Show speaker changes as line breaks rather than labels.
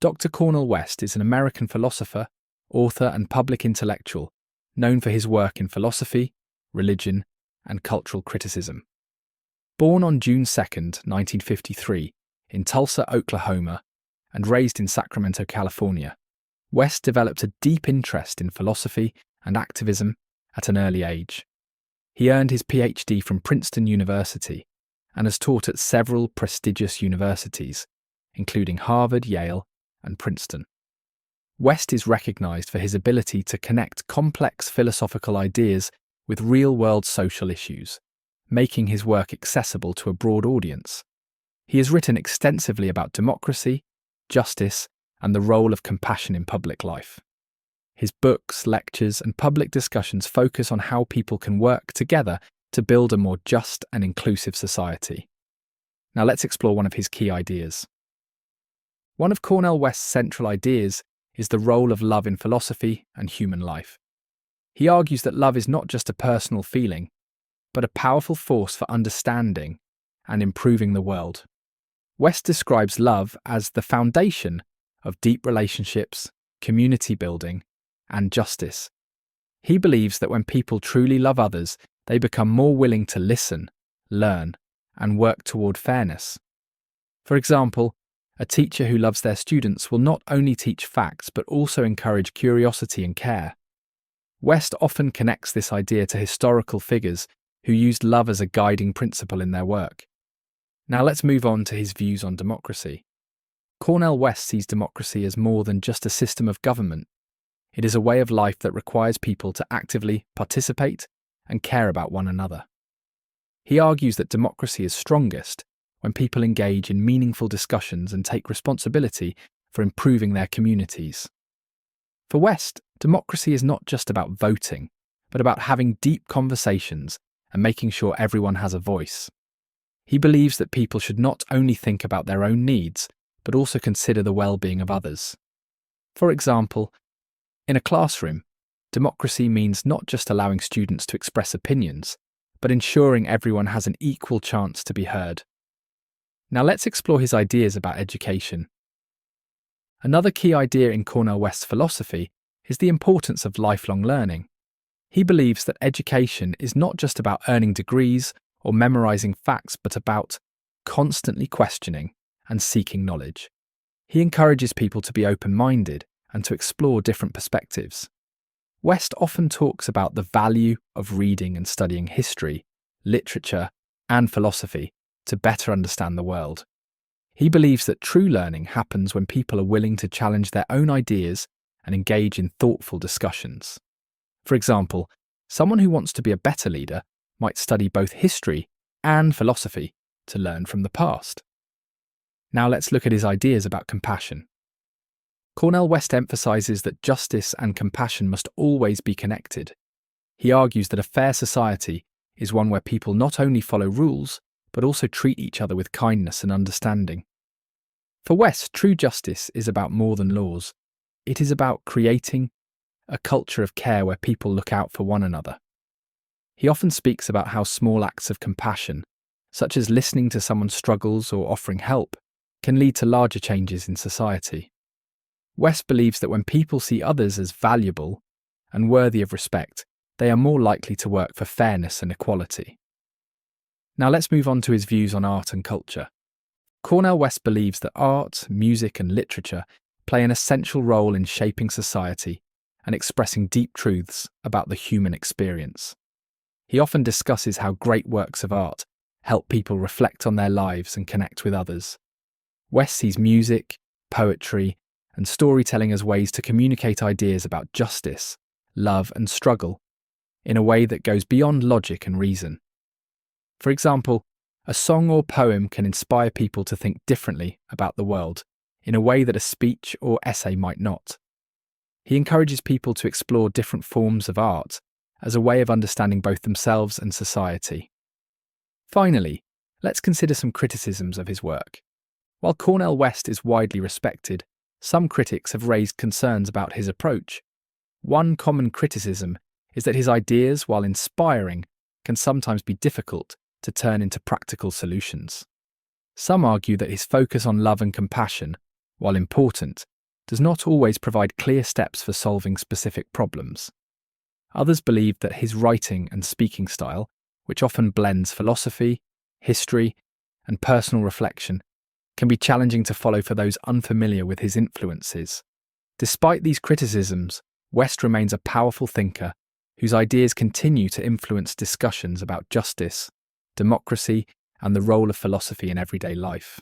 Dr. Cornel West is an American philosopher, author, and public intellectual known for his work in philosophy, religion, and cultural criticism. Born on June 2, 1953, in Tulsa, Oklahoma, and raised in Sacramento, California, West developed a deep interest in philosophy and activism at an early age. He earned his PhD from Princeton University and has taught at several prestigious universities, including Harvard, Yale, and Princeton. West is recognized for his ability to connect complex philosophical ideas with real-world social issues, making his work accessible to a broad audience. He has written extensively about democracy, justice, and the role of compassion in public life. His books, lectures, and public discussions focus on how people can work together to build a more just and inclusive society. Now let's explore one of his key ideas. One of Cornel West's central ideas is the role of love in philosophy and human life. He argues that love is not just a personal feeling, but a powerful force for understanding and improving the world. West describes love as the foundation of deep relationships, community building, and justice. He believes that when people truly love others, they become more willing to listen, learn, and work toward fairness. For example, a teacher who loves their students will not only teach facts but also encourage curiosity and care. West often connects this idea to historical figures who used love as a guiding principle in their work. Now let's move on to his views on democracy. Cornel West sees democracy as more than just a system of government. It is a way of life that requires people to actively participate and care about one another. He argues that democracy is strongest when people engage in meaningful discussions and take responsibility for improving their communities. For West, democracy is not just about voting, but about having deep conversations and making sure everyone has a voice. He believes that people should not only think about their own needs, but also consider the well-being of others. For example, in a classroom, democracy means not just allowing students to express opinions, but ensuring everyone has an equal chance to be heard. Now let's explore his ideas about education. Another key idea in Cornel West's philosophy is the importance of lifelong learning. He believes that education is not just about earning degrees or memorizing facts, but about constantly questioning and seeking knowledge. He encourages people to be open-minded and to explore different perspectives. West often talks about the value of reading and studying history, literature, and philosophy to better understand the world. He believes that true learning happens when people are willing to challenge their own ideas and engage in thoughtful discussions. For example, someone who wants to be a better leader might study both history and philosophy to learn from the past. Now let's look at his ideas about compassion. Cornel West emphasizes that justice and compassion must always be connected. He argues that a fair society is one where people not only follow rules, but also treat each other with kindness and understanding. For West, true justice is about more than laws. It is about creating a culture of care where people look out for one another. He often speaks about how small acts of compassion, such as listening to someone's struggles or offering help, can lead to larger changes in society. West believes that when people see others as valuable and worthy of respect, they are more likely to work for fairness and equality. Now let's move on to his views on art and culture. Cornel West believes that art, music, and literature play an essential role in shaping society and expressing deep truths about the human experience. He often discusses how great works of art help people reflect on their lives and connect with others. West sees music, poetry, and storytelling as ways to communicate ideas about justice, love, and struggle in a way that goes beyond logic and reason. For example, a song or poem can inspire people to think differently about the world in a way that a speech or essay might not. He encourages people to explore different forms of art as a way of understanding both themselves and society. Finally, let's consider some criticisms of his work. While Cornel West is widely respected, some critics have raised concerns about his approach. One common criticism is that his ideas, while inspiring, can sometimes be difficult to turn into practical solutions. Some argue that his focus on love and compassion, while important, does not always provide clear steps for solving specific problems. Others believe that his writing and speaking style, which often blends philosophy, history, and personal reflection, can be challenging to follow for those unfamiliar with his influences. Despite these criticisms, West remains a powerful thinker whose ideas continue to influence discussions about justice, democracy, and the role of philosophy in everyday life.